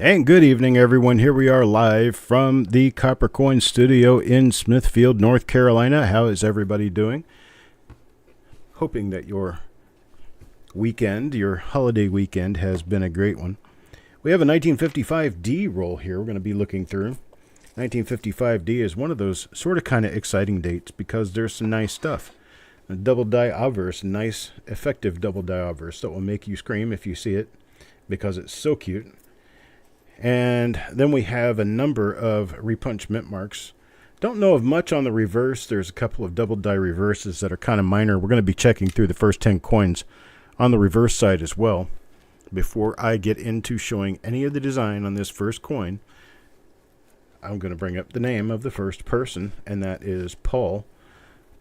And good evening, everyone. Here we are live from the Copper Coin Studio in Smithfield, North Carolina. How is everybody doing? Hoping that your weekend, your holiday weekend, has been a great one. We have a 1955D roll here we're going to be looking through. 1955D is one of those sort of kind of exciting dates because there's some nice stuff. A double die obverse, nice, effective double die obverse that will make you scream if you see it because it's so cute. And then we have a number of repunch mint marks. Don't know of much on the reverse. There's a couple of double die reverses that are kind of minor. We're going to be checking through the first 10 coins on the reverse side as well. Before I get into showing any of the design on this first coin, I'm going to bring up the name of the first person, and that is Paul.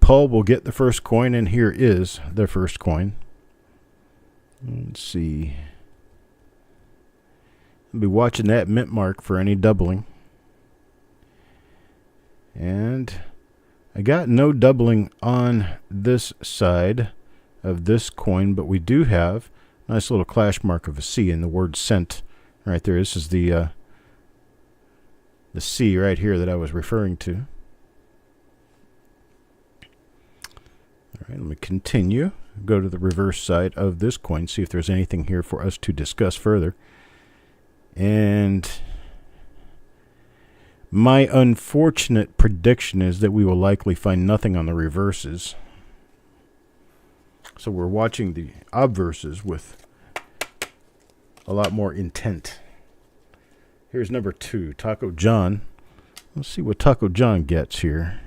Paul will get the first coin, and here is the first coin. Let's see. I'll be watching that mint mark for any doubling. And I got no doubling on this side of this coin, but we do have a nice little clash mark of a C in the word sent right there. This is the C right here that I was referring to. All right, let me continue. Go to the reverse side of this coin, see if there's anything here for us to discuss further. And my unfortunate prediction is that we will likely find nothing on the reverses. So we're watching the obverses with a lot more intent. Here's number 2, Taco John. Let's see what Taco John gets here.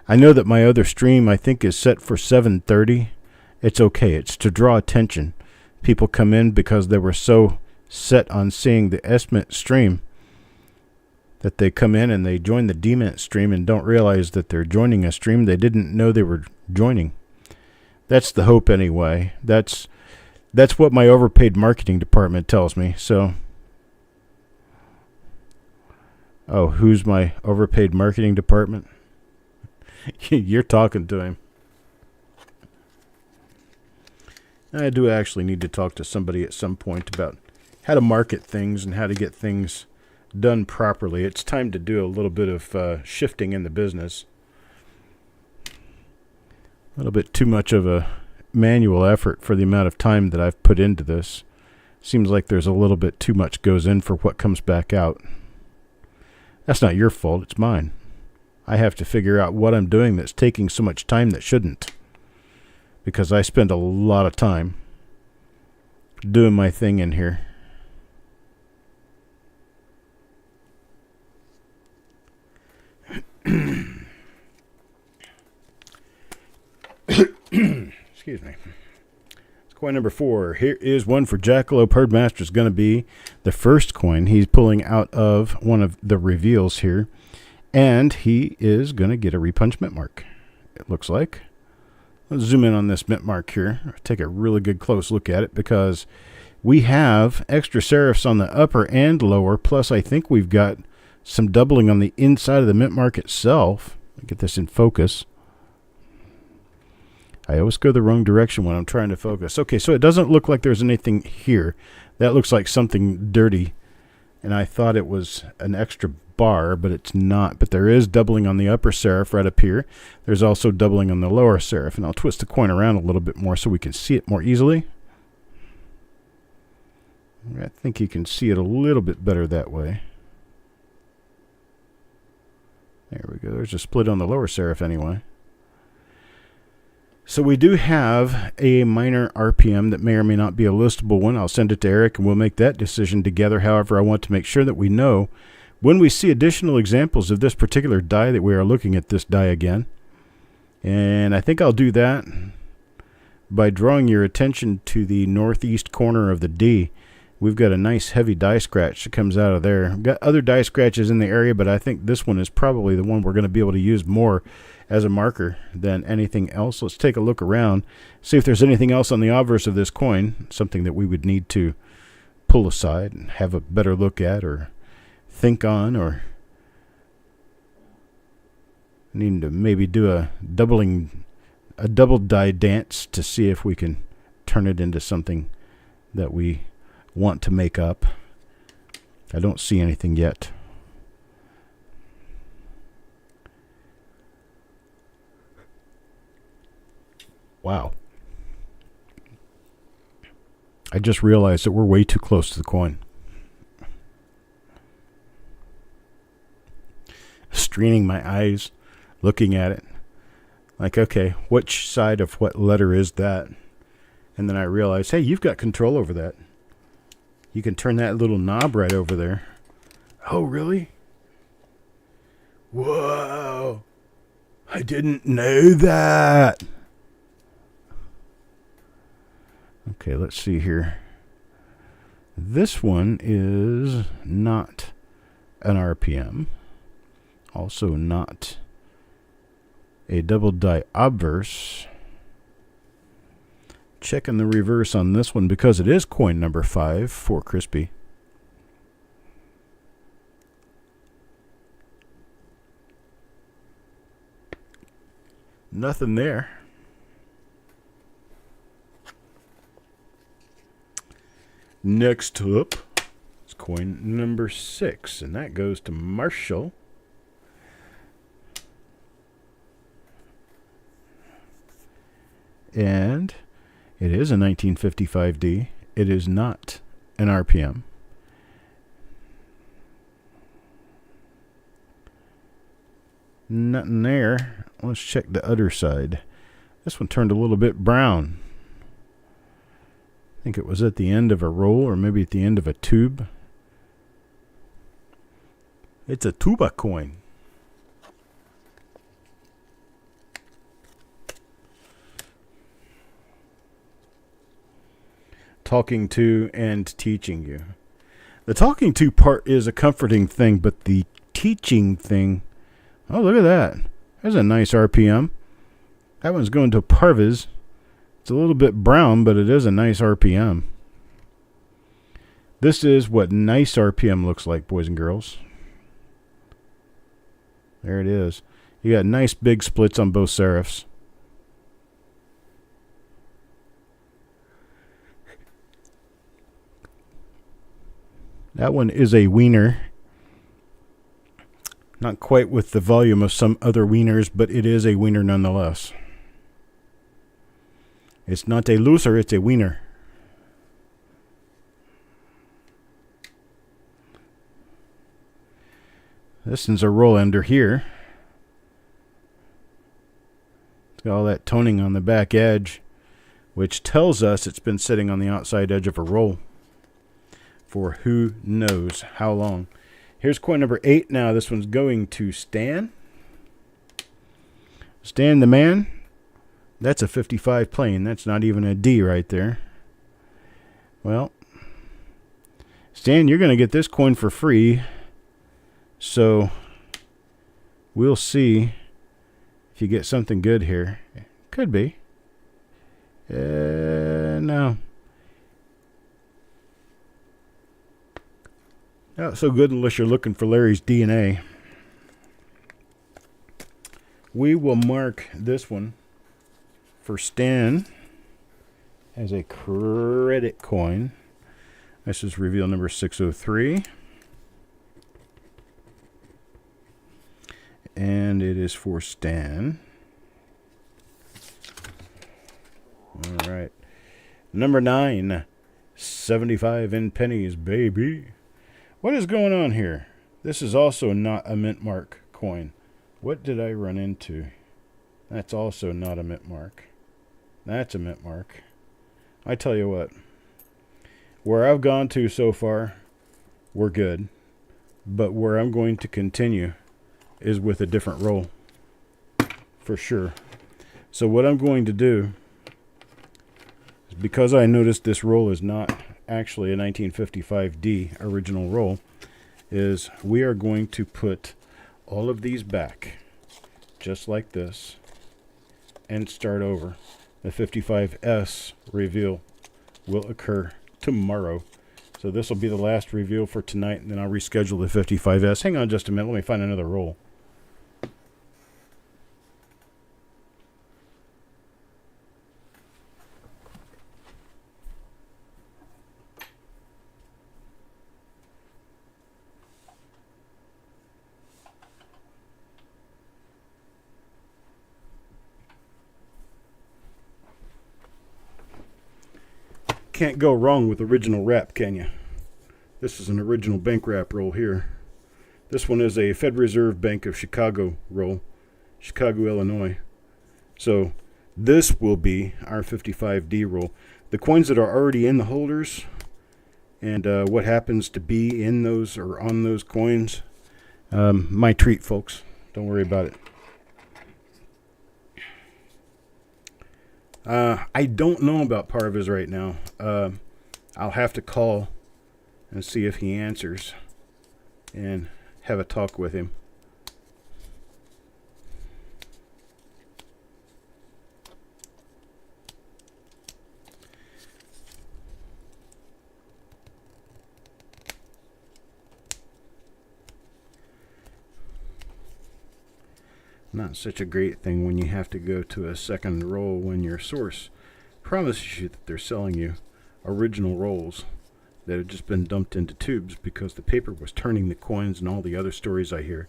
I know that my other stream, I think, is set for 7:30. It's okay. It's to draw attention. People come in because they were so set on seeing the S-Mint stream that they come in and they join the D-Mint stream and don't realize that they're joining a stream they didn't know they were joining. That's the hope anyway. That's what my overpaid marketing department tells me. So, oh, who's my overpaid marketing department? You're talking to him. I do actually need to talk to somebody at some point about how to market things and how to get things done properly. It's time to do a little bit of shifting in the business. A little bit too much of a manual effort for the amount of time that I've put into this. Seems like there's a little bit too much goes in for what comes back out. That's not your fault, it's mine. I have to figure out what I'm doing that's taking so much time that shouldn't. Because I spend a lot of time doing my thing in here. Excuse me. It's coin number 4. Here is one for Jackalope Herdmaster. Is going to be the first coin he's pulling out of one of the reveals here. And he is going to get a repunch mint mark, it looks like. Let's zoom in on this mint mark here. Take a really good close look at it because we have extra serifs on the upper and lower. Plus, I think we've got some doubling on the inside of the mint mark itself. Let me get this in focus. I always go the wrong direction when I'm trying to focus. Okay, so it doesn't look like there's anything here. That looks like something dirty. And I thought it was an extra bar, but it's not. But there is doubling on the upper serif right up here. There's also doubling on the lower serif. And I'll twist the coin around a little bit more so we can see it more easily. I think you can see it a little bit better that way. There we go. There's a split on the lower serif anyway. So we do have a minor RPM that may or may not be a listable one. I'll send it to Eric and we'll make that decision together. However, I want to make sure that we know when we see additional examples of this particular die that we are looking at this die again. And I think I'll do that by drawing your attention to the northeast corner of the D. We've got a nice heavy die scratch that comes out of there. We've got other die scratches in the area, but I think this one is probably the one we're going to be able to use more as a marker than anything else. Let's take a look around, see if there's anything else on the obverse of this coin, something that we would need to pull aside and have a better look at or think on, or need to maybe do a double die dance to see if we can turn it into something that we want to make up. I don't see anything yet. Wow. I just realized that we're way too close to the coin. Straining my eyes, looking at it. Like, okay, which side of what letter is that? And then I realized, hey, you've got control over that. You can turn that little knob right over there. Oh, really? Whoa. I didn't know that. Okay, let's see here. This one is not an RPM. Also not a double die obverse. Checking the reverse on this one because it is coin number 5 for Crispy. Nothing there. Next up is coin number 6, and that goes to Marshall. And it is a 1955D. It is not an RPM. Nothing there. Let's check the other side. This one turned a little bit brown. I think it was at the end of a roll or maybe at the end of a tube. It's a tuba coin. Talking to and teaching you. The talking to part is a comforting thing, but the teaching thing, oh, look at that. There's a nice RPM. That one's going to Parvis. It's a little bit brown, but it is a nice RPM. This is what nice RPM looks like, boys and girls. There it is. You got nice big splits on both serifs. That one is a wiener. Not quite with the volume of some other wieners, but it is a wiener nonetheless. It's not a loser, it's a wiener. This one's a roll ender here. It's got all that toning on the back edge, which tells us it's been sitting on the outside edge of a roll for who knows how long. Here's coin number 8 now. This one's going to Stan. Stan the man. That's a 55 plain. That's not even a D right there. Well, Stan, you're going to get this coin for free. So we'll see if you get something good here. Could be. No. Not so good unless you're looking for Larry's DNA. We will mark this one for Stan as a credit coin. This is reveal number 603. And it is for Stan. All right. Number 9. 75 in pennies, baby. What is going on here? This is also not a mint mark coin. What did I run into? That's also not a mint mark. That's a mint mark. I tell you what. Where I've gone to so far, we're good. But where I'm going to continue is with a different roll. For sure. So what I'm going to do is, because I noticed this roll is not actually a 1955D original roll, is we are going to put all of these back just like this and start over. The 55S reveal will occur tomorrow. So this will be the last reveal for tonight, and then I'll reschedule the 55S. Hang on just a minute. Let me find another roll. can't go wrong with original wrap, can you? This is an original bank wrap roll here. This one is a Fed Reserve Bank of Chicago roll, Chicago, Illinois. So this will be our 55D roll. The coins that are already in the holders and what happens to be in those or on those coins, my treat, folks. Don't worry about it. I don't know about Parvis right now. I'll have to call and see if he answers and have a talk with him. Not such a great thing when you have to go to a second roll when your source promises you that they're selling you original rolls that have just been dumped into tubes because the paper was turning the coins and all the other stories I hear.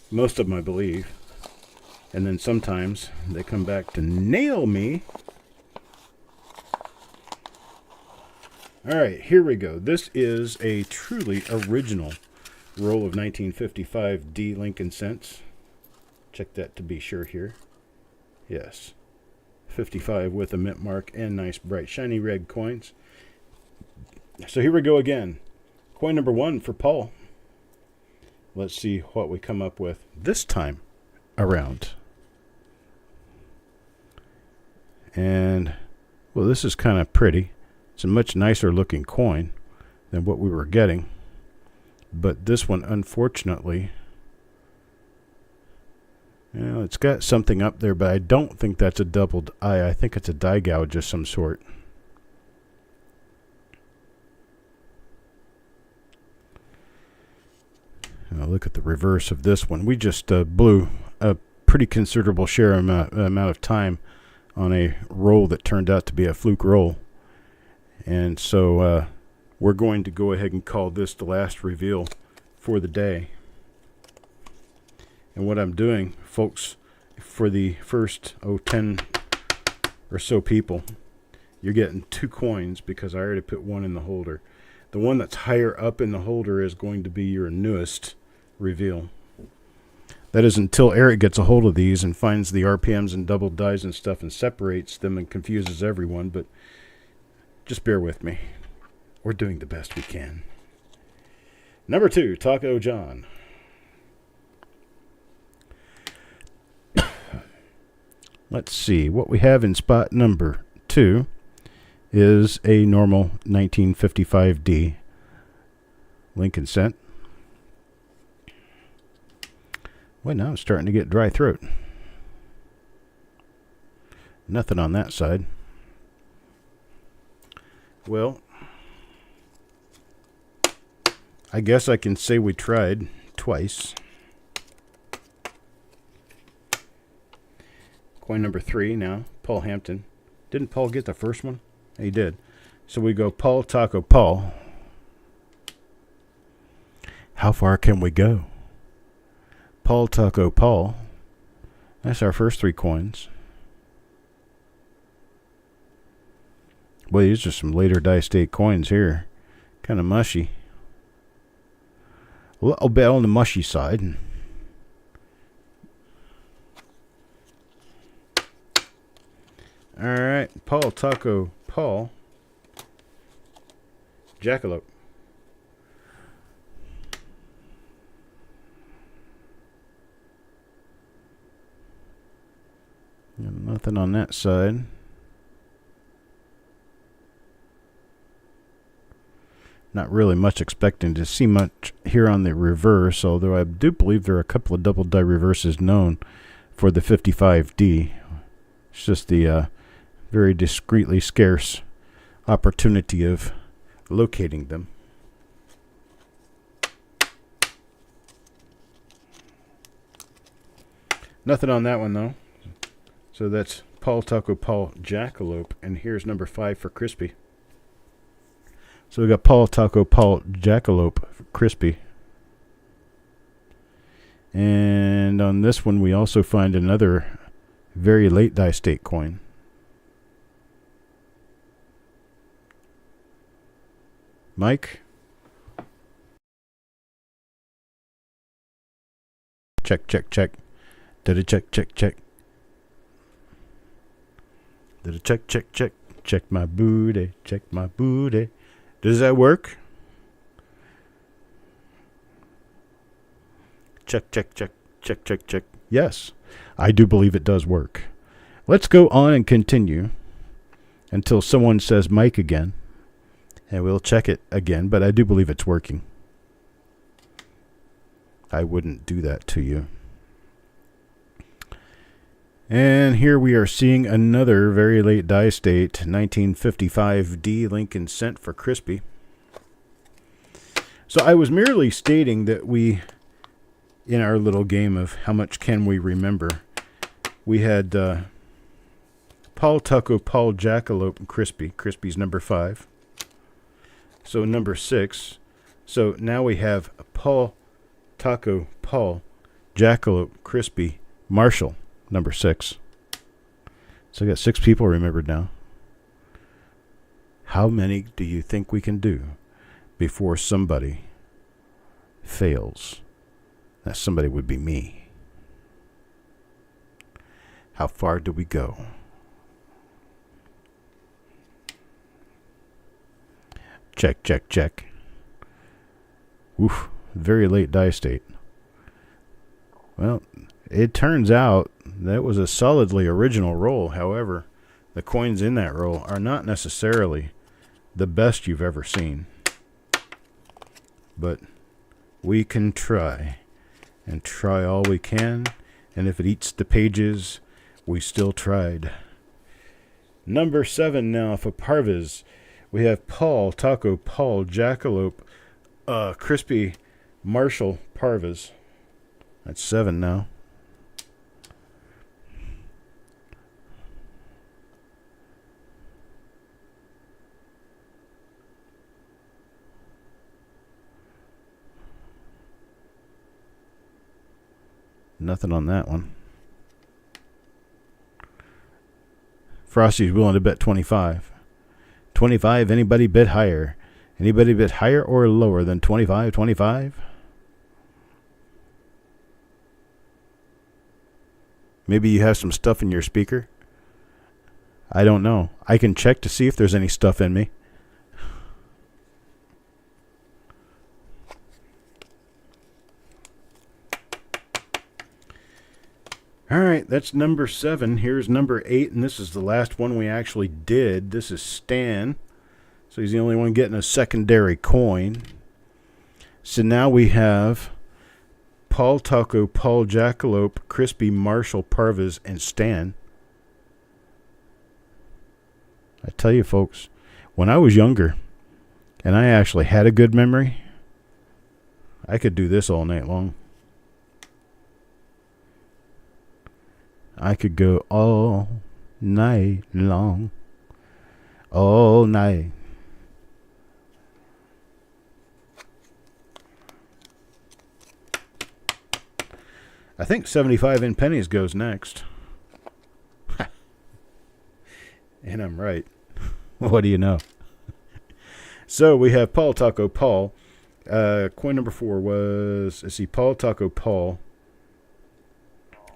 Most of them I believe. And then sometimes they come back to nail me. Alright, here we go. This is a truly original roll of 1955 D Lincoln cents. Check that to be sure here. Yes. 55 with a mint mark and nice bright shiny red coins. So here we go again. Coin number 1 for Paul. Let's see what we come up with this time around. And, well, this is kind of pretty. It's a much nicer looking coin than what we were getting. But this one, unfortunately, well, it's got something up there, but I don't think that's a doubled eye. I think it's a die gouge of some sort. Now look at the reverse of this one. We just blew a pretty considerable share amount of time on a roll that turned out to be a fluke roll. And so we're going to go ahead and call this the last reveal for the day. And what I'm doing, folks, for the first 10 or so people, you're getting 2 coins because I already put one in the holder. The one that's higher up in the holder is going to be your newest reveal. That is until Eric gets a hold of these and finds the RPMs and double dies and stuff and separates them and confuses everyone. But just bear with me. We're doing the best we can. Number 2, Taco John. Let's see. What we have in spot number 2 is a normal 1955D Lincoln cent. Well, now I'm starting to get dry throat. Nothing on that side. Well, I guess I can say we tried twice. Coin number 3 now, Paul Hampton. Didn't Paul get the first one? He did. So we go Paul, Taco, Paul. How far can we go? Paul, Taco, Paul. That's our first 3 coins. Boy, these are some later dice date coins here. Kind of mushy. A little bit on the mushy side. Alright, Paul, Taco, Paul. Jackalope. Nothing on that side. Not really much expecting to see much here on the reverse, although I do believe there are a couple of double die reverses known for the 55D. It's just the very discreetly scarce opportunity of locating them. Nothing on that one, though. So that's Paul, Taco, Paul, Jackalope. And here's number 5 for Crispy. So we got Paul, Taco, Paul, Jackalope, Crispy. And on this one, we also find another very late die state coin. Mike? Check, check, check. Did it check, check, check. Did it check, check, check. Check my booty, check my booty. Does that work? Check, check, check, check, check, check. Yes, I do believe it does work. Let's go on and continue until someone says Mike again, and we'll check it again, but I do believe it's working. I wouldn't do that to you. And here we are seeing another very late die state, 1955 D Lincoln Cent for Crispy. So I was merely stating that we, in our little game of how much can we remember, we had Paul Tucko, Paul Jackalope, and Crispy. Crispy's number 5. So number 6. So now we have Paul Tucko, Paul Jackalope, Crispy, Marshall. Number 6. So I got 6 people remembered now. How many do you think we can do before somebody fails? That somebody would be me. How far do we go? Check, check, check. Oof, very late die state. Well, it turns out that was a solidly original roll. However, the coins in that roll are not necessarily the best you've ever seen. But we can try, and try all we can, and if it eats the pages, we still tried. Number 7 now for Parvis. We have Paul Tucko, Paul Jackalope, Crispy, Marshall, Parvis. That's 7 now. Nothing on that one. Frosty's willing to bet 25. 25, anybody bid higher? Anybody bid higher or lower than 25? 25? Maybe you have some stuff in your speaker. I don't know. I can check to see if there's any stuff in me. All right, that's number 7. Here's number 8, and this is the last one we actually did. This is Stan. So he's the only one getting a secondary coin. So now we have Paul Tucko, Paul Jackalope, Crispy, Marshall, Parvis, and Stan. I tell you, folks, when I was younger, and I actually had a good memory, I could do this all night long. I could go all night long. All night. I think 75 in pennies goes next. And I'm right. What do you know? So we have Paul Tucko, Paul. Coin number 4 was, let's see, Paul Tucko, Paul,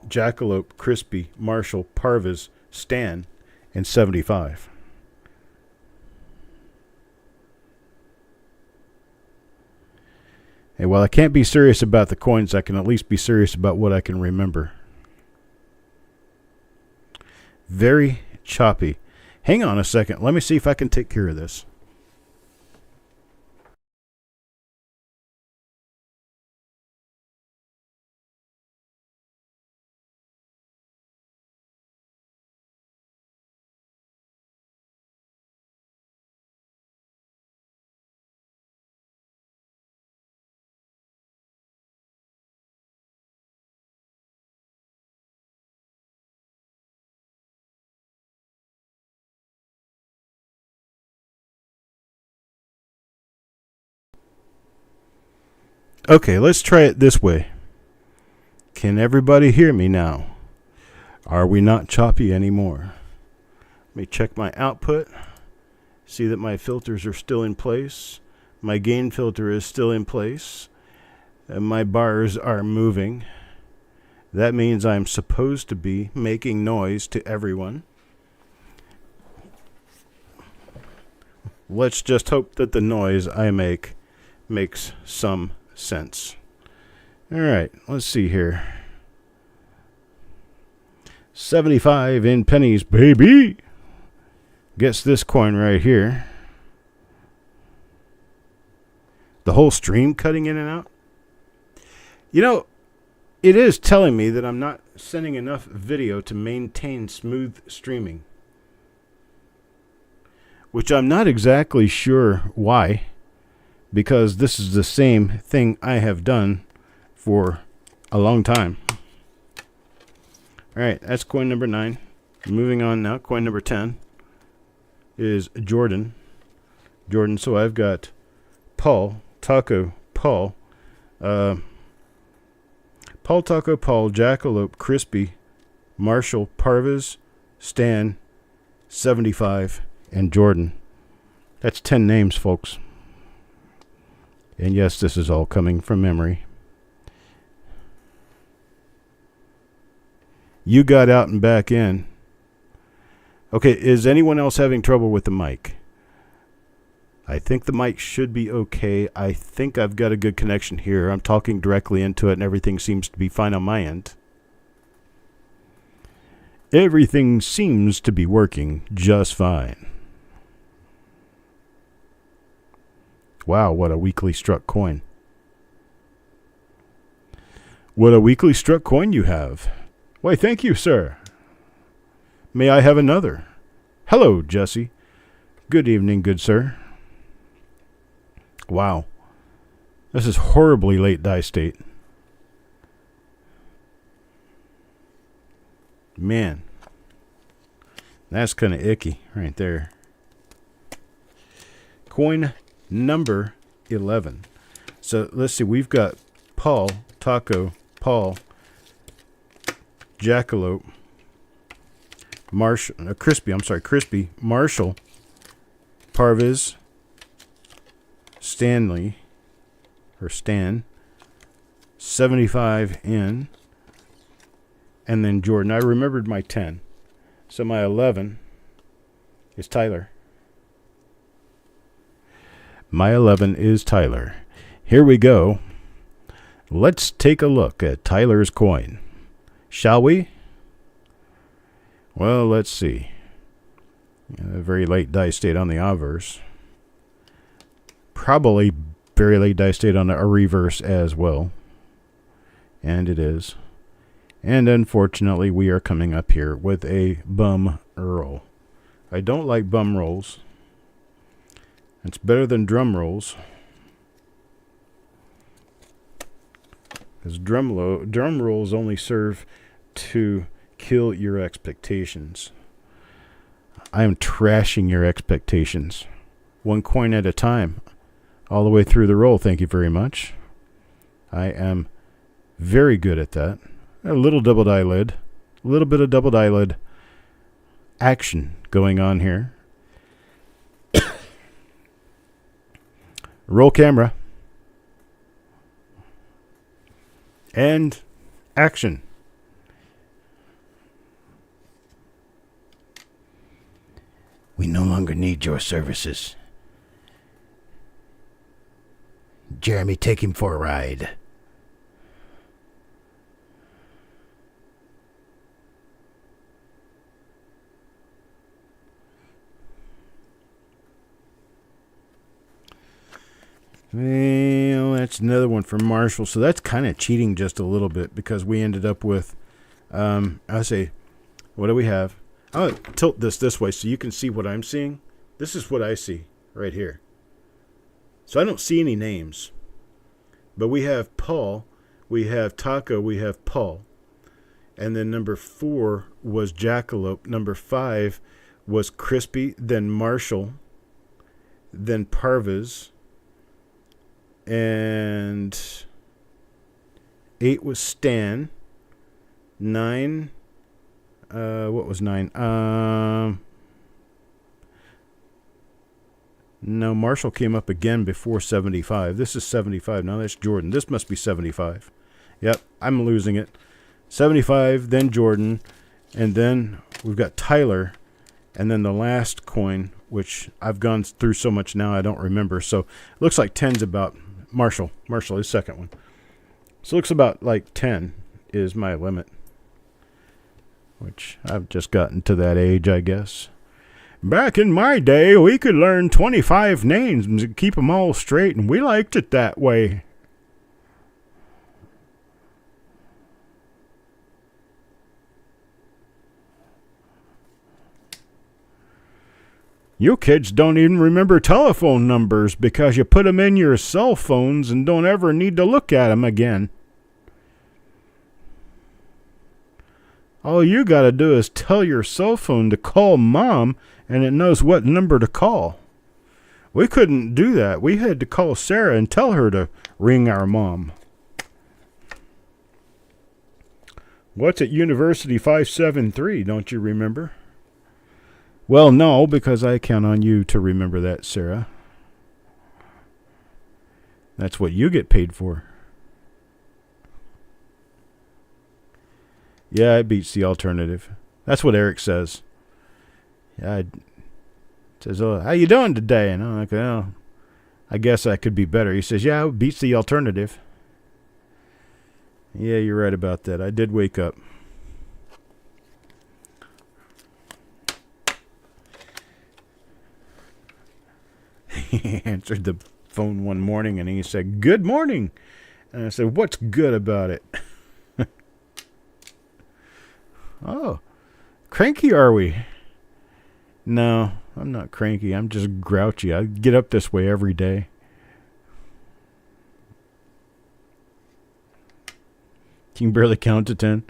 Jackalope, Crispy, Marshall, Parvis, Stan, and 75. And while I can't be serious about the coins, I can at least be serious about what I can remember. Very choppy. Hang on a second. Let me see if I can take care of this. Okay, let's try it this way. Can everybody hear me now? Are we not choppy anymore? Let me check my output. See that my filters are still in place. My gain filter is still in place. And my bars are moving. That means I'm supposed to be making noise to everyone. Let's just hope that the noise I make makes some sense. All right, let's see here. 75 in pennies, baby. Gets this coin right here. The whole stream cutting in and out. You know, it is telling me that I'm not sending enough video to maintain smooth streaming. Which I'm not exactly sure why. Because this is the same thing I have done for a long time. All right, that's coin number 9. Moving on now, coin number 10 is Jordan. Jordan, so I've got Paul, Taco, Paul, Paul, Taco, Paul, Jackalope, Crispy, Marshall, Parvis, Stan, 75, and Jordan. That's 10 names, folks. And yes, this is all coming from memory. You got out and back in. Okay, is anyone else having trouble with the mic? I think the mic should be okay. I think I've got a good connection here. I'm talking directly into it and everything seems to be fine on my end. Everything seems to be working just fine. Wow, what a weakly struck coin. What a weakly struck coin you have. Why, thank you, sir. May I have another? Hello, Jesse. Good evening, good sir. Wow. This is horribly late die state. Man. That's kind of icky right there. Coin number 11. So let's see. We've got Paul, Taco, Paul, Jackalope, Crispy, Marshall, Parvis, Stanley, or Stan, 75 in, and then Jordan. I remembered my 10. So my 11 is Tyler. My 11 is Tyler. Here we go. Let's take a look at Tyler's coin. Shall we? Well, let's see. A very late die state on the obverse. Probably very late die state on a reverse as well. And it is. And unfortunately, we are coming up here with a bum roll. I don't like bum rolls. It's better than drum rolls. Because drum rolls only serve to kill your expectations. I am trashing your expectations. One coin at a time. All the way through the roll, thank you very much. I am very good at that. A little double die lid. A little bit of double die lid action going on here. Roll camera. And action. We no longer need your services. Jeremy, take him for a ride. Well, that's another one for Marshall. So that's kind of cheating just a little bit because we ended up with, I say, what do we have? I'll tilt this way so you can see what I'm seeing. This is what I see right here. So I don't see any names. But we have Paul, we have Taco, we have Paul. And then number 4 was Jackalope. Number 5 was Crispy, then Marshall, then Parvis. And 8 was Stan. 9, what was 9? No, Marshall came up again before 75. This is 75. Now that's Jordan. This must be 75. Yep, I'm losing it. 75, then Jordan, and then we've got Tyler, and then the last coin, which I've gone through so much now I don't remember. So it looks like 10's about Marshall. Marshall is second one. So it looks about like 10 is my limit, which I've just gotten to that age, I guess. Back in my day, we could learn 25 names and keep them all straight, and we liked it that way. You kids don't even remember telephone numbers because you put them in your cell phones and don't ever need to look at them again. All you got to do is tell your cell phone to call Mom, and it knows what number to call. We couldn't do that. We had to call Sarah and tell her to ring our mom. What's at University 573, don't you remember? Well, no, because I count on you to remember that, Sarah. That's what you get paid for. Yeah, it beats the alternative. That's what Eric says. Yeah, says, "Oh, how you doing today?" And I'm like, "Well, I guess I could be better." He says, "Yeah, it beats the alternative." Yeah, you're right about that. I did wake up. He answered the phone one morning and he said, "Good morning." And I said, "What's good about it?" Oh, cranky are we? No, I'm not cranky. I'm just grouchy. I get up this way every day. You can barely count to 10.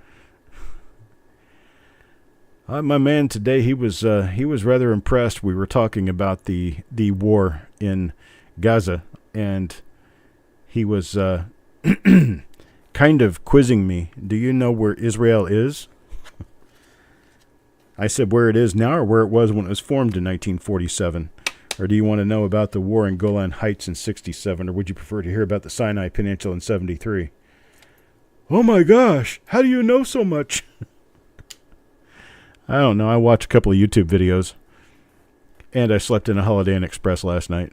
My man today, he was rather impressed. We were talking about the war in Gaza, and he was kind of quizzing me. Do you know where Israel is? I said where it is now or where it was when it was formed in 1947. Or do you want to know about the war in Golan Heights in 67? Or would you prefer to hear about the Sinai Peninsula in 73? Oh my gosh, how do you know so much? I don't know. I watched a couple of YouTube videos. And I slept in a Holiday Inn Express last night.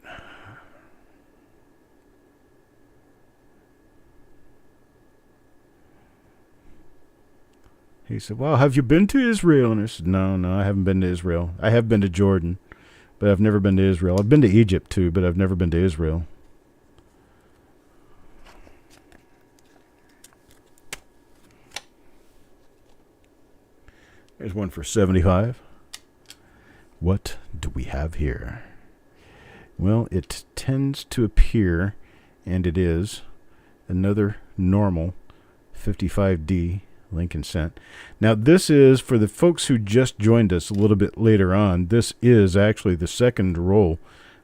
He said, "Well, have you been to Israel?" And I said, No, I haven't been to Israel. I have been to Jordan, but I've never been to Israel. I've been to Egypt, too, but I've never been to Israel. There's one for 75. What do we have here? Well, it tends to appear, and it is, another normal 55D Lincoln Cent. Now, this is, for the folks who just joined us a little bit later on, this is actually the second roll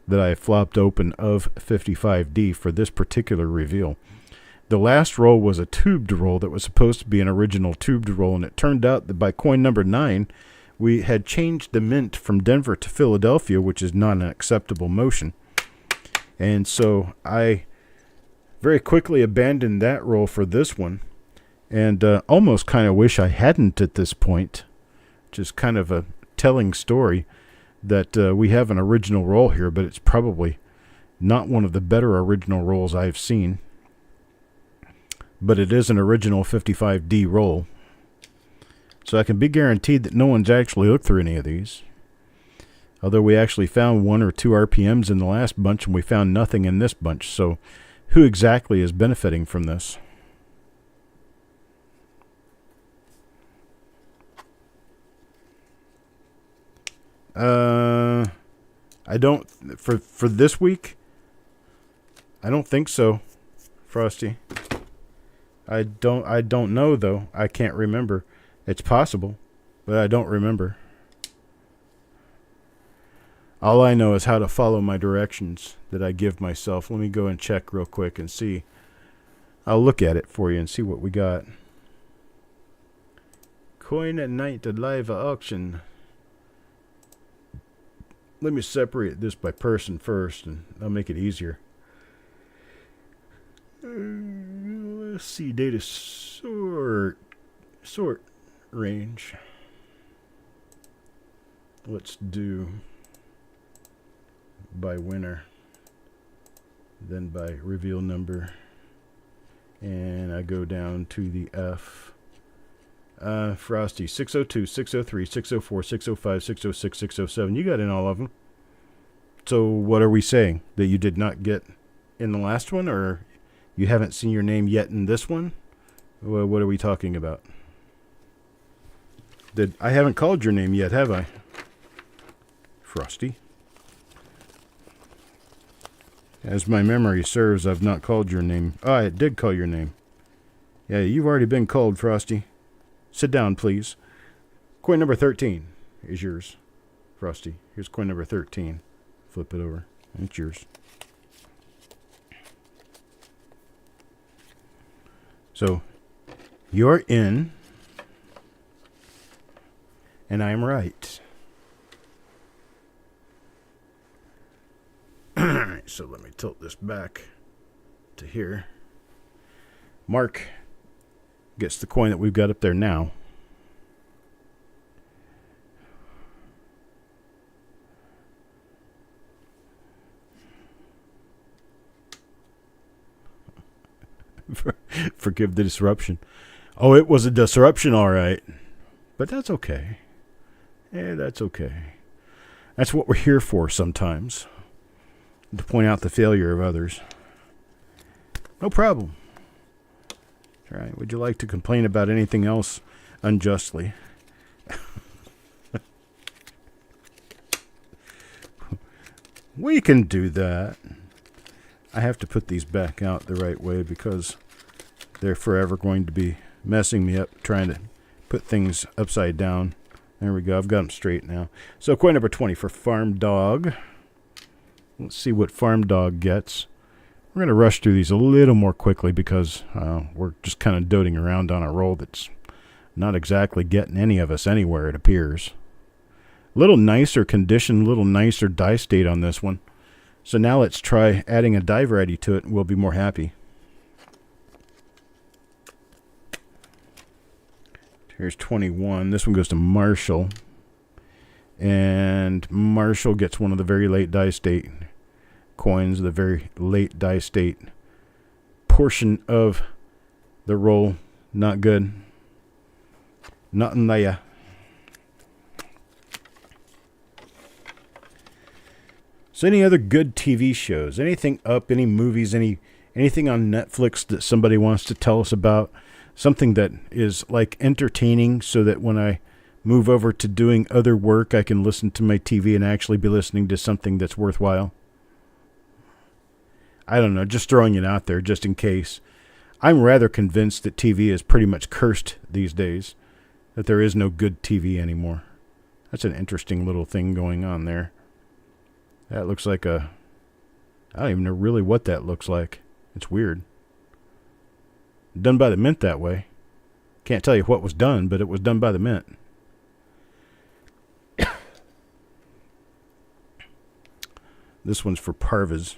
that I flopped open of 55D for this particular reveal. The last roll was a tubed roll that was supposed to be an original tubed roll, and it turned out that by coin number 9, we had changed the mint from Denver to Philadelphia, which is not an acceptable motion. And so I very quickly abandoned that roll for this one, and almost kind of wish I hadn't at this point. Just kind of a telling story that we have an original roll here, but it's probably not one of the better original rolls I've seen. But it is an original 55D roll. So I can be guaranteed that no one's actually looked through any of these. Although we actually found 1 or 2 RPMs in the last bunch, and we found nothing in this bunch. So who exactly is benefiting from this? I don't, for this week, I don't think so, Frosty. I don't know, though. I can't remember. It's possible, but I don't remember. All I know is how to follow my directions that I give myself. Let me go and check real quick and see. I'll look at it for you and see what we got. Coin at night at live auction. let me separate this by person first, and I'll make it easier. Let's see, data sort range. Let's do by winner, then by reveal number, and I go down to the F. Frosty, 602, 603, 604, 605, 606, 607. You got in all of them. So what are we saying? That you did not get in the last one, or you haven't seen your name yet in this one? Well, what are we talking about? I haven't called your name yet, have I? Frosty. As my memory serves, I've not called your name. Oh, I did call your name. Yeah, you've already been called, Frosty. Sit down, please. Coin number 13 is yours, Frosty. Here's coin number 13. Flip it over. It's yours. So, you're in, and I am right. Alright, so let me tilt this back to here. Mark gets the coin that we've got up there now. Forgive the disruption. Oh, it was a disruption, all right. But that's okay. Yeah, that's okay. That's what we're here for sometimes. To point out the failure of others. No problem. All right. Would you like to complain about anything else unjustly? We can do that. I have to put these back out the right way because they're forever going to be messing me up trying to put things upside down. There we go. I've got them straight now. So coin number 20 for Farm Dog. Let's see what Farm Dog gets. We're going to rush through these a little more quickly because we're just kind of doting around on a roll that's not exactly getting any of us anywhere, it appears. A little nicer condition, a little nicer die state on this one. So now let's try adding a die variety to it and we'll be more happy. Here's 21. This one goes to Marshall. And Marshall gets one of the very late die state coins, the very late die state portion of the roll. Not good. Nothing there. So any other good TV shows? Anything up? Any movies? Anything on Netflix that somebody wants to tell us about? Something that is like entertaining so that when I move over to doing other work, I can listen to my TV and actually be listening to something that's worthwhile. I don't know, just throwing it out there just in case. I'm rather convinced that TV is pretty much cursed these days, that there is no good TV anymore. That's an interesting little thing going on there. That looks like I don't even know really what that looks like. It's weird. Done by the Mint that way. Can't tell you what was done, but it was done by the Mint. This one's for Parvas.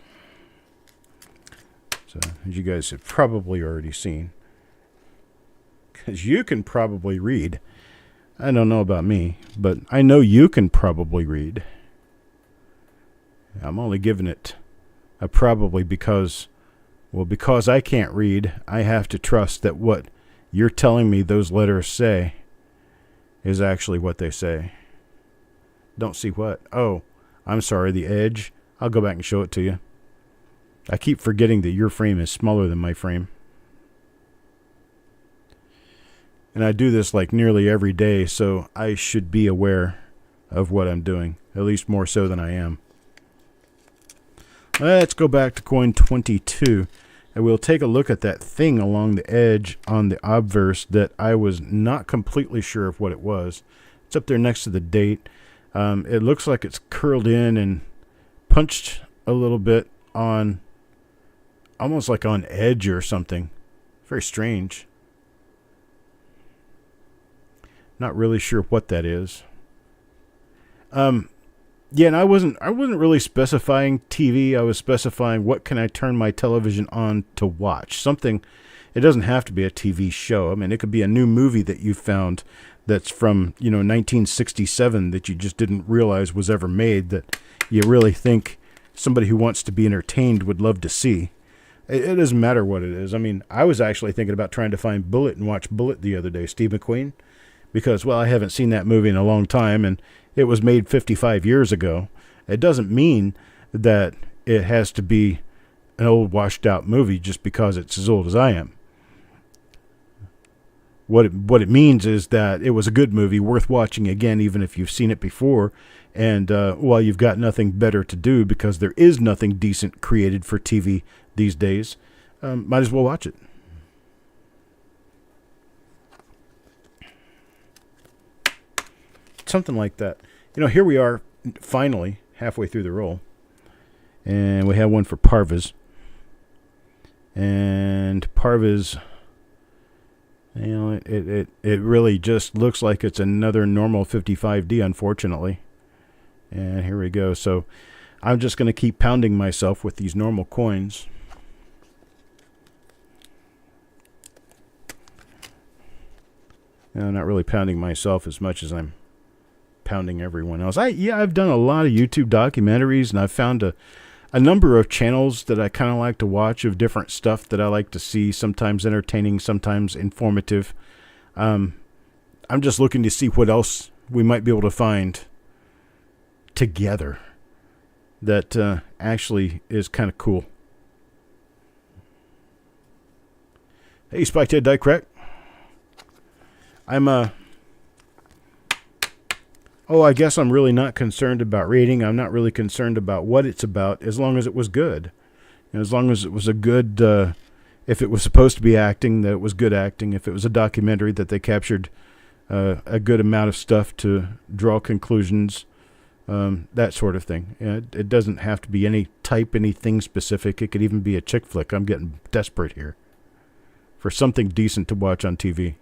So, as you guys have probably already seen. Because you can probably read. I don't know about me, but I know you can probably read. I'm only giving it a probably because I can't read, I have to trust that what you're telling me those letters say is actually what they say. Don't see what? Oh, I'm sorry, the edge. I'll go back and show it to you. I keep forgetting that your frame is smaller than my frame. And I do this like nearly every day, so I should be aware of what I'm doing, at least more so than I am. Let's go back to coin 22, and we'll take a look at that thing along the edge on the obverse that I was not completely sure of what it was. It's up there next to the date. It looks like it's curled in and punched a little bit on, almost like on edge or something. Very strange. Not really sure what that is. Yeah, and I wasn't really specifying TV. I was specifying what can I turn my television on to watch. Something. It doesn't have to be a TV show. I mean, it could be a new movie that you found that's from 1967 that you just didn't realize was ever made, that you really think somebody who wants to be entertained would love to see. It doesn't matter what it is. I mean, I was actually thinking about trying to find Bullet and watch Bullet the other day, Steve McQueen, because, well, I haven't seen that movie in a long time, and it was made 55 years ago. It doesn't mean that it has to be an old, washed-out movie just because it's as old as I am. What it means is that it was a good movie, worth watching again, even if you've seen it before, and while you've got nothing better to do, because there is nothing decent created for TV these days, might as well watch it. Something like that. Here we are, finally, halfway through the roll. And we have one for Parvez. And Parvez, it really just looks like it's another normal 55D, unfortunately. And here we go. So I'm just going to keep pounding myself with these normal coins. I'm not really pounding myself as much as I'm pounding everyone else. I've done a lot of YouTube documentaries, and I've found a number of channels that I kind of like to watch of different stuff that I like to see, sometimes entertaining, sometimes informative. I'm just looking to see what else we might be able to find together that actually is kind of cool. Hey, Spike Ted Die Crack. I guess I'm really not concerned about rating. I'm not really concerned about what it's about, as long as it was good. And as long as it was a good, if it was supposed to be acting, that it was good acting. If it was a documentary, that they captured a good amount of stuff to draw conclusions, that sort of thing. It doesn't have to be anything specific. It could even be a chick flick. I'm getting desperate here for something decent to watch on TV.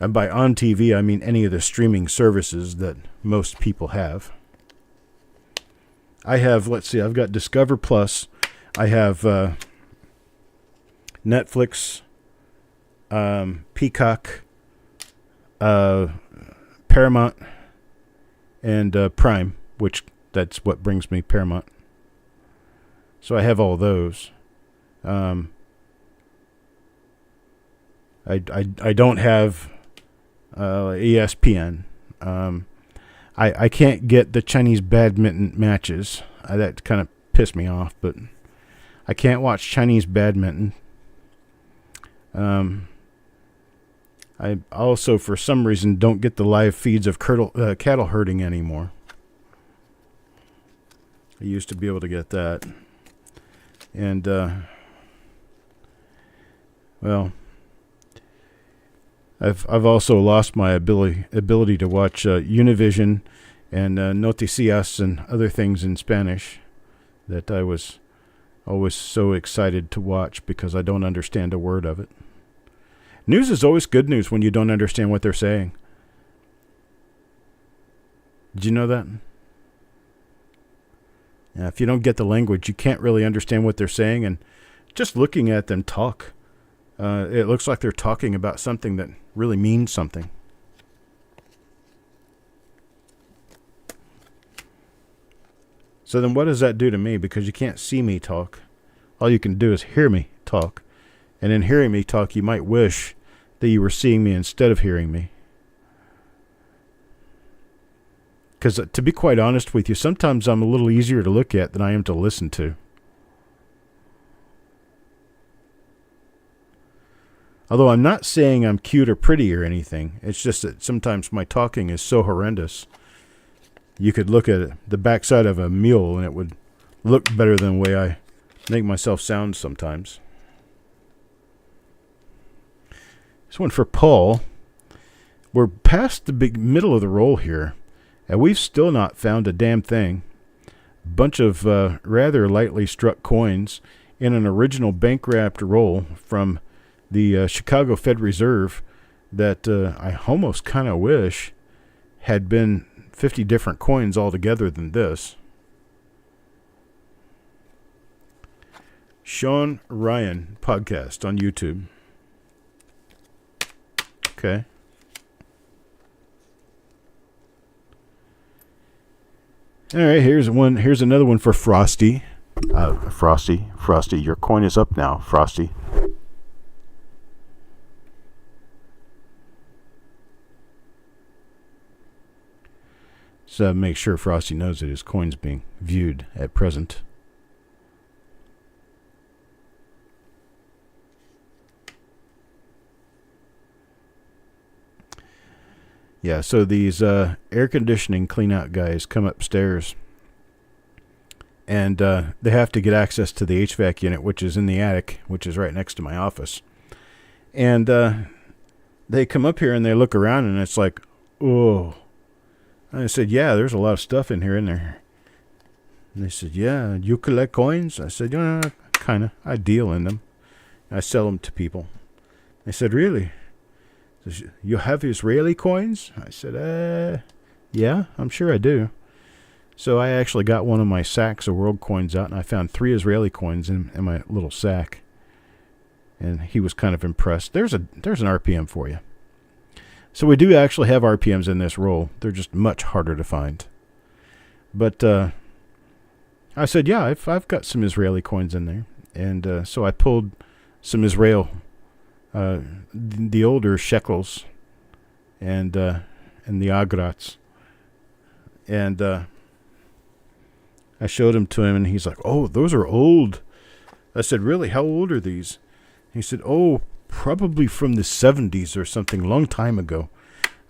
And by on TV, I mean any of the streaming services that most people have. I have, I've got Discover Plus. I have Netflix, Peacock, Paramount, and Prime, which that's what brings me Paramount. So I have all those. I don't have ESPN. I can't get the Chinese badminton matches. That kind of pissed me off, but I can't watch Chinese badminton. I also, for some reason, don't get the live feeds of cattle herding anymore. I used to be able to get that. And, I've also lost my ability to watch Univision and Noticias and other things in Spanish that I was always so excited to watch because I don't understand a word of it. News is always good news when you don't understand what they're saying. Did you know that? Yeah, if you don't get the language, you can't really understand what they're saying, and just looking at them talk, it looks like they're talking about something that really means something. So then what does that do to me? Because you can't see me talk. All you can do is hear me talk. And in hearing me talk, you might wish that you were seeing me instead of hearing me. Because to be quite honest with you, sometimes I'm a little easier to look at than I am to listen to. Although I'm not saying I'm cute or pretty or anything. It's just that sometimes my talking is so horrendous. You could look at the backside of a mule and it would look better than the way I make myself sound sometimes. This one for Paul. We're past the big middle of the roll here, and we've still not found a damn thing. Bunch of rather lightly struck coins in an original bank-wrapped roll from the Chicago Fed Reserve that I almost kind of wish had been 50 different coins altogether than this. Sean Ryan podcast on YouTube. Okay. All right, here's another one for Frosty. Frosty, your coin is up now, Frosty. So make sure Frosty knows that his coin's being viewed at present. Yeah, so these air conditioning clean-out guys come upstairs, and they have to get access to the HVAC unit, which is in the attic, which is right next to my office. And they come up here, and they look around, and it's like, oh. I said, yeah, there's a lot of stuff in here, isn't there? And they said, yeah, you collect coins? I said, yeah, kind of. I deal in them. I sell them to people. They said, really? You have Israeli coins? I said, yeah, I'm sure I do. So I actually got one of my sacks of world coins out, and I found 3 Israeli coins in my little sack. And he was kind of impressed. There's an RPM for you. So we do actually have RPMs in this roll. They're just much harder to find. But I said, yeah, I've got some Israeli coins in there. And so I pulled some Israel, the older shekels and the agrats. And I showed them to him, and he's like, oh, those are old. I said, really? How old are these? He said, oh, probably from the 70s or something, long time ago.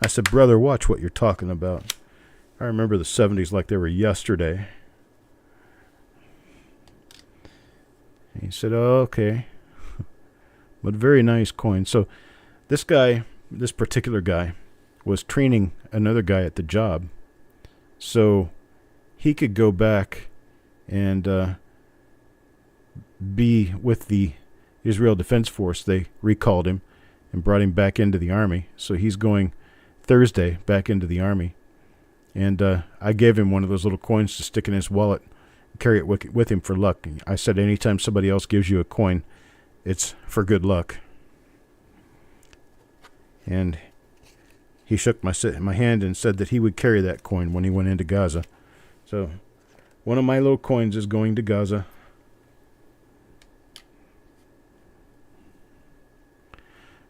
I said, brother, watch what you're talking about. I remember the 70s like they were yesterday. He said, oh, okay. But very nice coin. So this particular guy, was training another guy at the job, so he could go back and be with the Israel Defense Force. They recalled him and brought him back into the Army. So he's going Thursday back into the Army. And I gave him one of those little coins to stick in his wallet, carry it with him for luck. I said, anytime somebody else gives you a coin, it's for good luck. And he shook my hand and said that he would carry that coin when he went into Gaza. So one of my little coins is going to Gaza.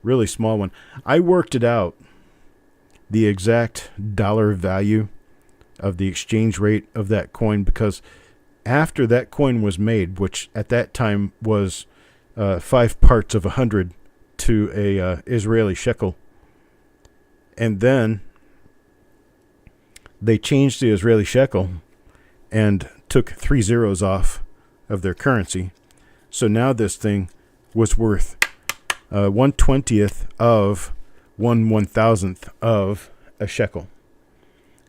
Really small one. I worked it out, the exact dollar value of the exchange rate of that coin, because after that coin was made, which at that time was 5 parts of 100 to a Israeli shekel, and then they changed the Israeli shekel and took 3 zeros off of their currency. So now this thing was worth 1/20th of 1/1000th of a shekel.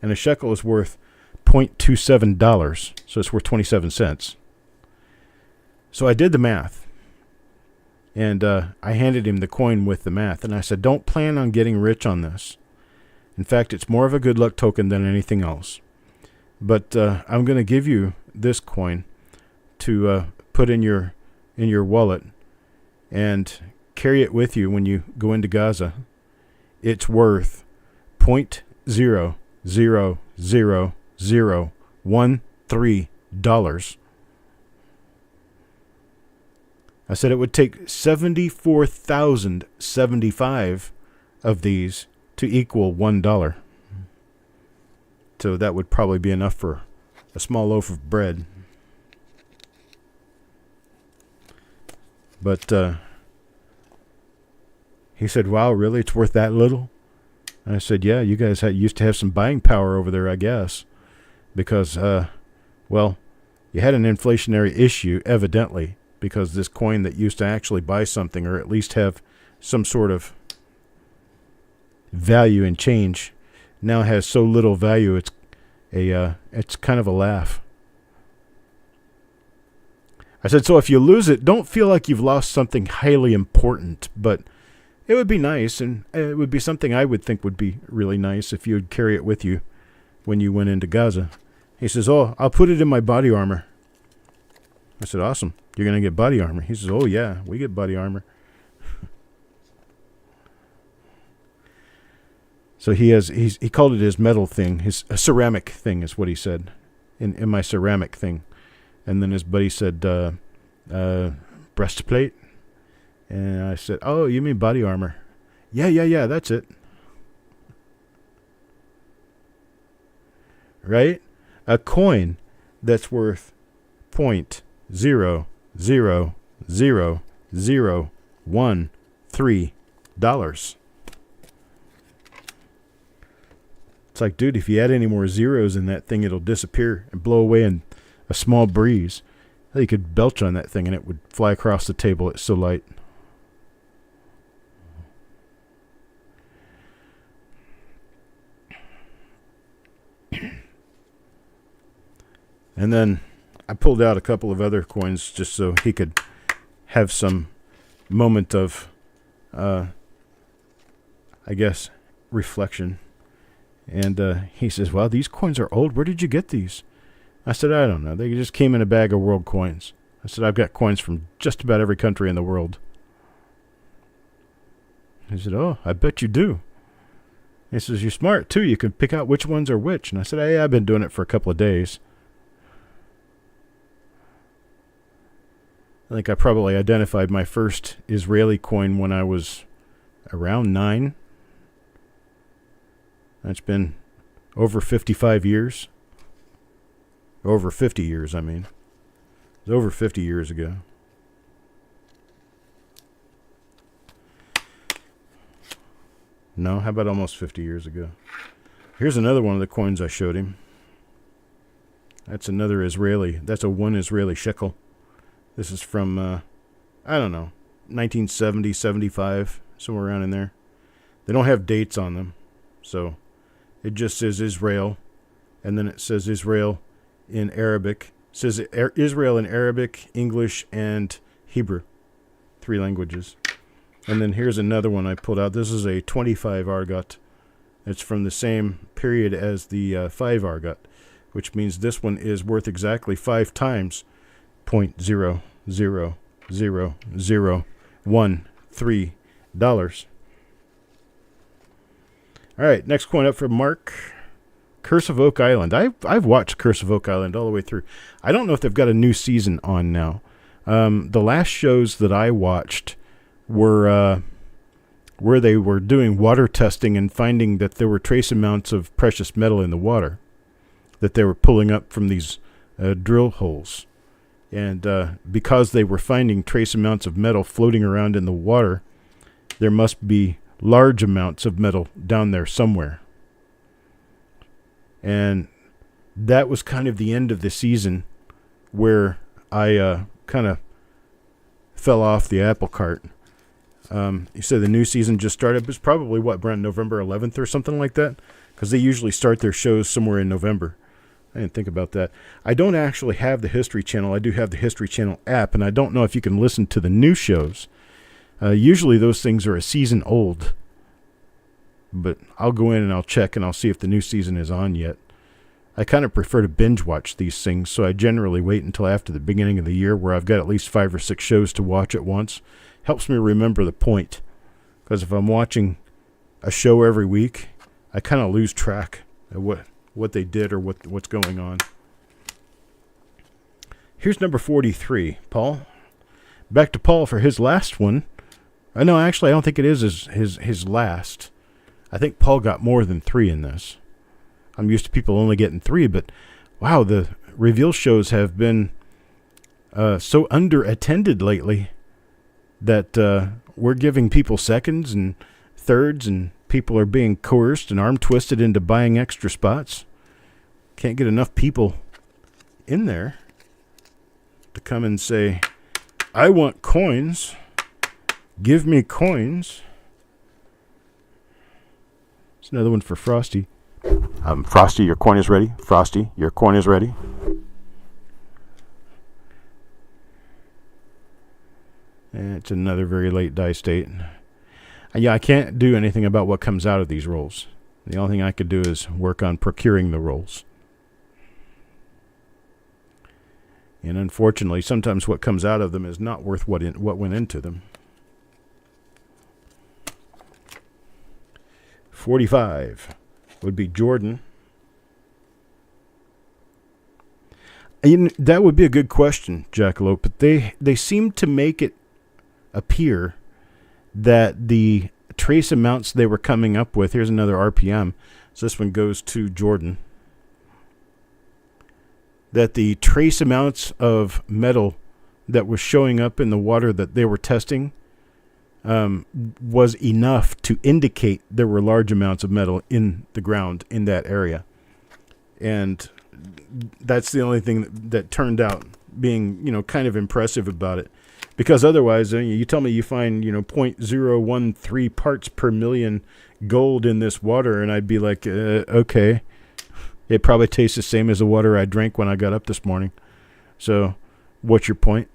And a shekel is worth $0.27, so it's worth 27 cents. So I did the math, and I handed him the coin with the math, and I said, don't plan on getting rich on this. In fact, it's more of a good luck token than anything else. But I'm going to give you this coin to put in your wallet and carry it with you when you go into Gaza. It's worth $0.0000013. I said it would take 74,075 of these to equal $1. So that would probably be enough for a small loaf of bread. But he said, wow, really? It's worth that little? And I said, yeah, you guys used to have some buying power over there, I guess. Because, well, you had an inflationary issue, evidently, because this coin that used to actually buy something or at least have some sort of value and change now has so little value it's kind of a laugh. I said, so if you lose it, don't feel like you've lost something highly important, but it would be nice, and it would be something I would think would be really nice if you would carry it with you when you went into Gaza. He says, oh, I'll put it in my body armor. I said, awesome. You're going to get body armor. He says, oh, yeah, we get body armor. So he called it his metal thing, his ceramic thing is what he said, in my ceramic thing. And then his buddy said, breastplate. And I said, oh, you mean body armor? Yeah, that's it. Right? A coin that's worth $0.0000013. It's like, dude, if you add any more zeros in that thing, it'll disappear and blow away in a small breeze. You could belch on that thing and it would fly across the table. It's so light. And then I pulled out a couple of other coins just so he could have some moment of, I guess, reflection. And he says, well, these coins are old. Where did you get these? I said, I don't know. They just came in a bag of world coins. I said, I've got coins from just about every country in the world. He said, oh, I bet you do. He says, you're smart, too. You can pick out which ones are which. And I said, hey, I've been doing it for a couple of days. I think I probably identified my first Israeli coin when I was around 9. That's been over 55 years. Over 50 years, I mean. It was over 50 years ago. No, how about almost 50 years ago? Here's another one of the coins I showed him. That's another Israeli. That's a 1 Israeli shekel. This is from, I don't know, 1970, 75, somewhere around in there. They don't have dates on them, so it just says Israel, and then it says Israel in Arabic. It says Israel in Arabic, English, and Hebrew, 3 languages. And then here's another one I pulled out. This is a 25 argot. It's from the same period as the 5 argot, which means this one is worth exactly 5 times $0.00013. All right, next coin up from Mark. Curse of Oak Island. I've watched Curse of Oak Island all the way through. I don't know if they've got a new season on now. The last shows that I watched were where they were doing water testing and finding that there were trace amounts of precious metal in the water that they were pulling up from these drill holes. And because they were finding trace amounts of metal floating around in the water, there must be large amounts of metal down there somewhere. And that was kind of the end of the season where I kind of fell off the apple cart. You said the new season just started. It was probably, around November 11th or something like that? Because they usually start their shows somewhere in November. I didn't think about that. I don't actually have the History Channel. I do have the History Channel app, and I don't know if you can listen to the new shows. Usually those things are a season old. But I'll go in and I'll check and I'll see if the new season is on yet. I kind of prefer to binge watch these things, so I generally wait until after the beginning of the year where I've got at least 5 or 6 shows to watch at once. Helps me remember the point. Because if I'm watching a show every week, I kind of lose track of what they did or what's going on. Here's number 43, Paul. Back to Paul for his last one. No, actually, I don't think it is his last. I think Paul got more than 3 in this. I'm used to people only getting 3, but wow, the reveal shows have been so under-attended lately that we're giving people seconds and thirds, and people are being coerced and arm-twisted into buying extra spots. Can't get enough people in there to come and say, I want coins. Give me coins. It's another one for Frosty. Frosty, your coin is ready. Frosty, your coin is ready. And it's another very late die state. Yeah, I can't do anything about what comes out of these rolls. The only thing I could do is work on procuring the rolls. And unfortunately, sometimes what comes out of them is not worth what went into them. 45 would be Jordan. That would be a good question, Jackalope, but they seem to make it appear that the trace amounts they were coming up with, here's another RPM, so this one goes to Jordan, that the trace amounts of metal that was showing up in the water that they were testing was enough to indicate there were large amounts of metal in the ground in that area. And that's the only thing that turned out being, kind of impressive about it. Because otherwise, you tell me you find, 0.013 parts per million gold in this water, and I'd be like, okay. It probably tastes the same as the water I drank when I got up this morning. So, what's your point?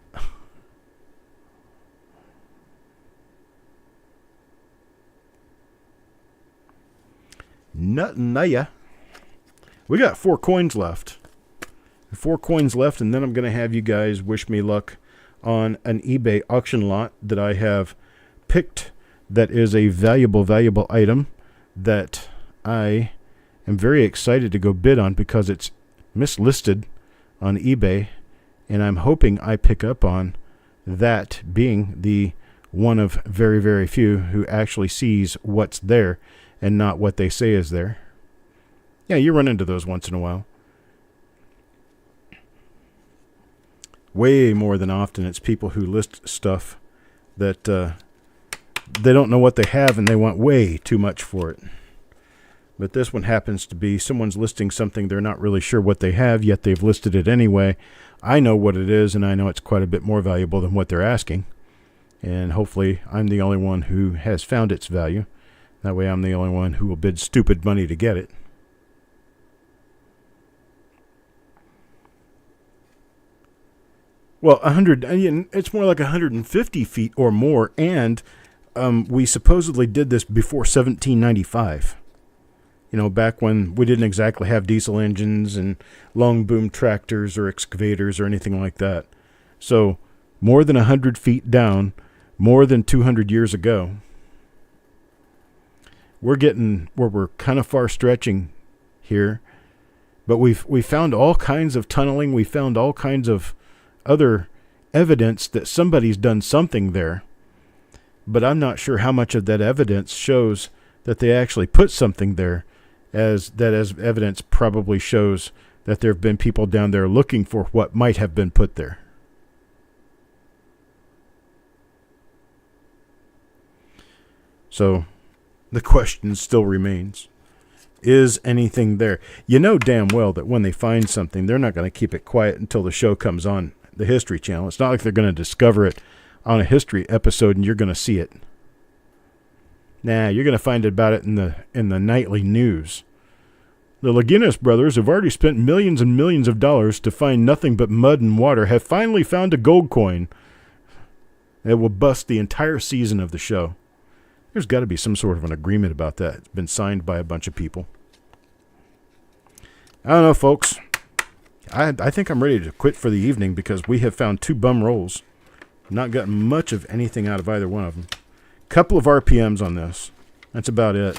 Nothing, ya. We got 4 coins left. 4 coins left, and then I'm going to have you guys wish me luck on an eBay auction lot that I have picked that is a valuable item that I am very excited to go bid on because it's mislisted on eBay, and I'm hoping I pick up on that being the one of very, very few who actually sees what's there and not what they say is there. Yeah, you run into those once in a while. Way more than often, it's people who list stuff that they don't know what they have and they want way too much for it. But this one happens to be someone's listing something they're not really sure what they have, yet they've listed it anyway. I know what it is, and I know it's quite a bit more valuable than what they're asking. And hopefully I'm the only one who has found its value. That way I'm the only one who will bid stupid money to get it. Well, 100, it's more like 150 feet or more, and we supposedly did this before 1795. Back when we didn't exactly have diesel engines and long boom tractors or excavators or anything like that. So, more than 100 feet down, more than 200 years ago. We're getting where we're kind of far stretching here, but we found all kinds of tunneling. We found all kinds of other evidence that somebody's done something there, but I'm not sure how much of that evidence shows that they actually put something there, as evidence probably shows that there have been people down there looking for what might have been put there. So the question still remains, is anything there? You know damn well that when they find something, they're not going to keep it quiet until the show comes on the History Channel. It's not like they're going to discover it on a history episode and you're going to see it. Nah, you're going to find about it in the nightly news. The Lagunas brothers have already spent millions and millions of dollars to find nothing but mud and water, have finally found a gold coin. It will bust the entire season of the show. There's got to be some sort of an agreement about that. It's been signed by a bunch of people. I don't know, folks. I think I'm ready to quit for the evening because we have found 2 bum rolls. Not gotten much of anything out of either one of them. Couple of RPMs on this. That's about it.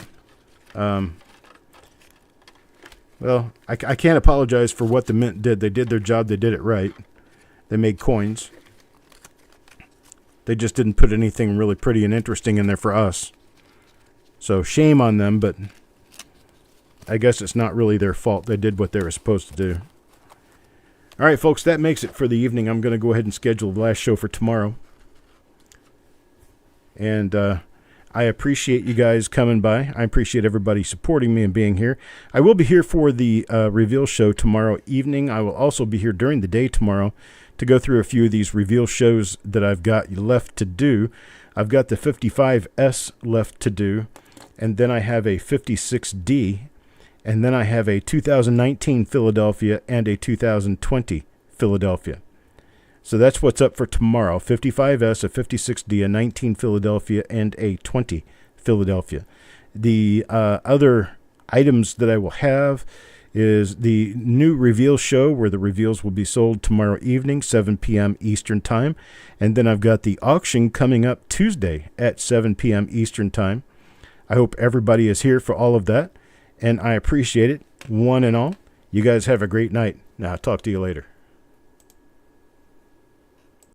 Well, I can't apologize for what the mint did. They did their job. They did it right. They made coins. They just didn't put anything really pretty and interesting in there for us. So shame on them, but I guess it's not really their fault. They did what they were supposed to do. All right, folks, that makes it for the evening. I'm going to go ahead and schedule the last show for tomorrow. And I appreciate you guys coming by. I appreciate everybody supporting me and being here. I will be here for the reveal show tomorrow evening. I will also be here during the day tomorrow to go through a few of these reveal shows that I've got left to do. I've got the 55S left to do, and then I have a 56D, and then I have a 2019 Philadelphia and a 2020 Philadelphia. So that's what's up for tomorrow. 55S, a 56D, a 19 Philadelphia, and a 20 Philadelphia. The other items that I will have is the new reveal show where the reveals will be sold tomorrow evening, 7 p.m. Eastern Time. And then I've got the auction coming up Tuesday at 7 p.m. Eastern Time. I hope everybody is here for all of that, and I appreciate it, one and all. You guys have a great night. Now, I'll talk to you later.